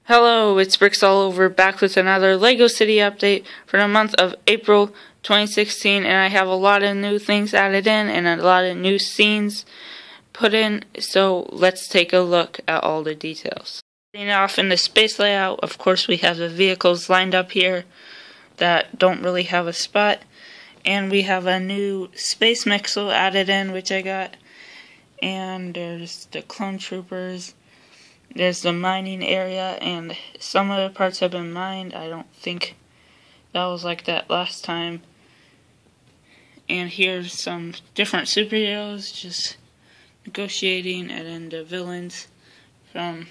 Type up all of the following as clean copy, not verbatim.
Hello, it's Bricks All Over, back with another LEGO City update for the month of April 2016, and I have a lot of new things added in and a lot of new scenes put in, so let's take a look at all the details. Starting off in the space layout, of course we have the vehicles lined up here that don't really have a spot, and we have a new space mixel added in, which I got, and there's the clone troopers. There's the mining area, and some of the parts have been mined. I don't think that was like that last time. And here's some different superheroes just negotiating, and then the villains from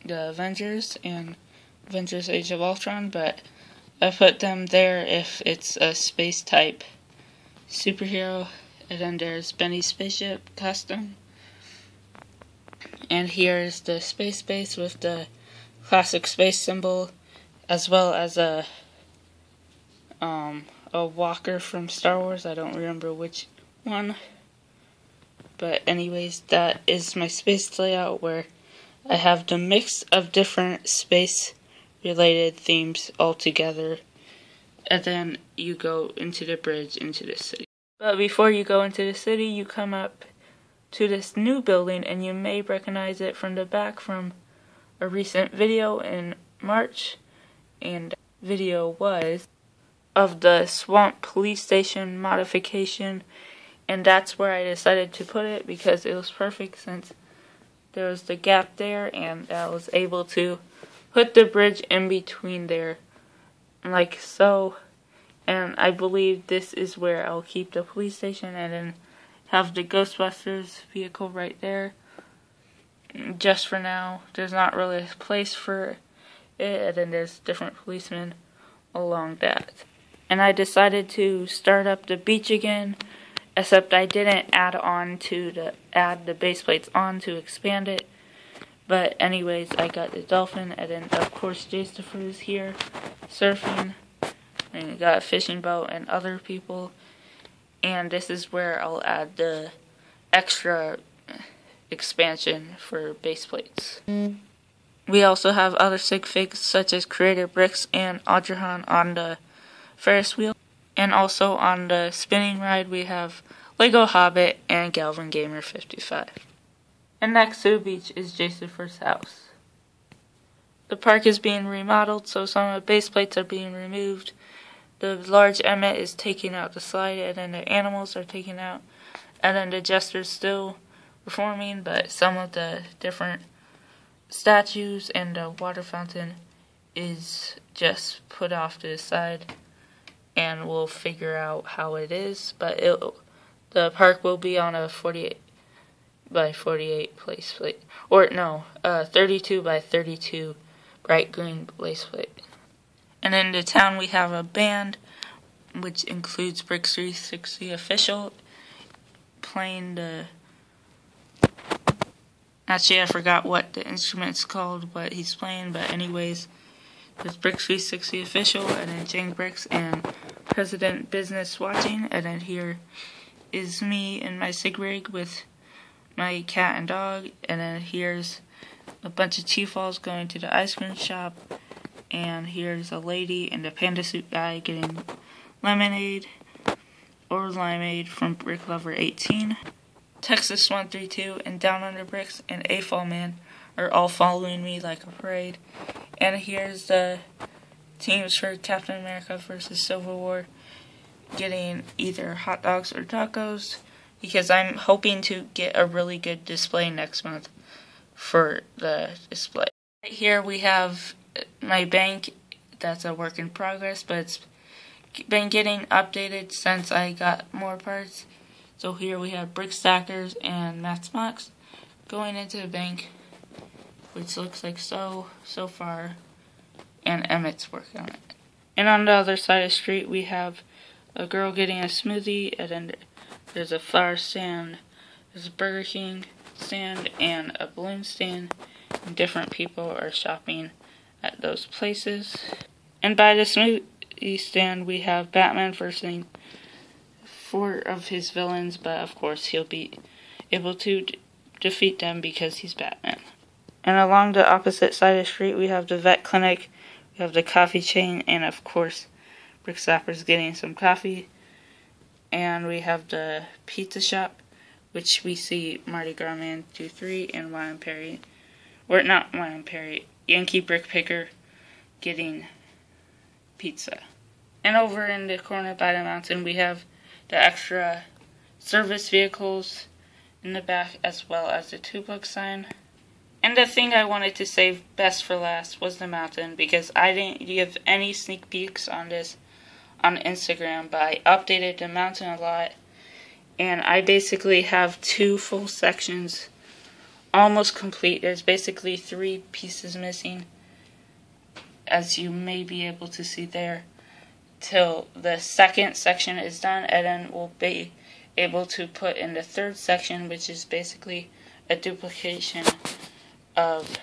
the Avengers and Avengers Age of Ultron, but I put them there if it's a space type superhero. And then there's Benny's spaceship custom. And here's the space base with the classic space symbol, as well as a walker from Star Wars. I don't remember which one. But anyways, that is my space layout where I have the mix of different space related themes all together. And then you go into the bridge into the city. But before you go into the city, you come up to this new building, and you may recognize it from the back from a recent video in March, and video was of the Swamp Police Station modification, and that's where I decided to put it because it was perfect since there was the gap there, and I was able to put the bridge in between there like so. And I believe this is where I'll keep the police station, and then have the Ghostbusters vehicle right there. Just for now, there's not really a place for it, and then there's different policemen along that. And I decided to start up the beach again, except I didn't add the base plates on to expand it. But anyways, I got the dolphin, and then of course Jastifer is here surfing, and you got a fishing boat and other people. And this is where I'll add the extra expansion for base plates. We also have other sig figs such as Creator Bricks and Audrey on the Ferris wheel. And also on the spinning ride we have Lego Hobbit and Galvin Gamer 55. And next to the beach is Jastifer's house. The park is being remodeled, so some of the base plates are being removed. The large Emmett is taking out the slide, and then the animals are taken out, and then the Jester's still performing, but some of the different statues and the water fountain is just put off to the side, and we'll figure out how it is. But the park will be on a 48 by 48 place plate, or no, 32 by 32 bright green place plate. And in the town we have a band, which includes Bricks 360 Official, playing the... Actually, I forgot what the instrument's called, what he's playing, but anyways, there's Bricks 360 Official, and then Jang Bricks and President Business watching, and then here is me in my sig rig with my cat and dog, and then here's a bunch of T-Falls going to the ice cream shop. And here's a lady and a panda suit guy getting lemonade or limeade from Brick Lover 18. Texas 132 and Down Under Bricks and A-Fall Man are all following me like a parade. And here's the teams for Captain America vs. Civil War getting either hot dogs or tacos, because I'm hoping to get a really good display next month for the display. Right here we have my bank. That's a work in progress, but it's been getting updated since I got more parts. So here we have Brick Stackers and Matchbox going into the bank, which looks like so far, and Emmett's working on it. And on the other side of the street we have a girl getting a smoothie, and then there's a flower stand, there's a Burger King stand and a balloon stand, and different people are shopping at those places. And by the smoothie stand we have Batman versing 4 of his villains, but of course he'll be able to defeat them because he's Batman. And along the opposite side of the street, we have the vet clinic, we have the coffee chain, and of course, Brick Slapper's getting some coffee. And we have the pizza shop, which we see Mardi Gras Man 2-3 and Wyatt Perry, or not Wyatt Perry, Yankee Brick Picker getting pizza. And over in the corner by the mountain, we have the extra service vehicles in the back, as well as the 2-book sign. And the thing I wanted to save best for last was the mountain, because I didn't give any sneak peeks on this on Instagram, but I updated the mountain a lot, and I basically have 2 full sections almost complete. There's basically 3 pieces missing, as you may be able to see there, till the second section is done, and then we'll be able to put in the 3rd section, which is basically a duplication of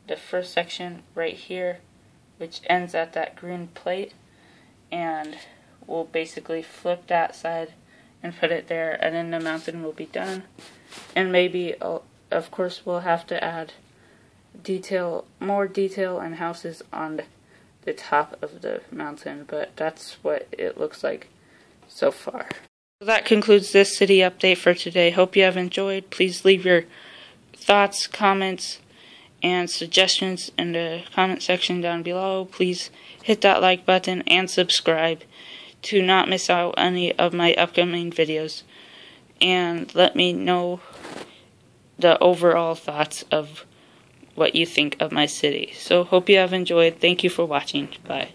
the first section right here, which ends at that green plate, and we'll basically flip that side and put it there, and then the mountain will be done. And maybe, of course, we'll have to add more detail and houses on the top of the mountain, but that's what it looks like so far. So that concludes this city update for today. Hope you have enjoyed. Please leave your thoughts, comments, and suggestions in the comment section down below. Please hit that like button and subscribe to not miss out any of my upcoming videos, and let me know the overall thoughts of what you think of my city. So hope you have enjoyed. Thank you for watching. Bye.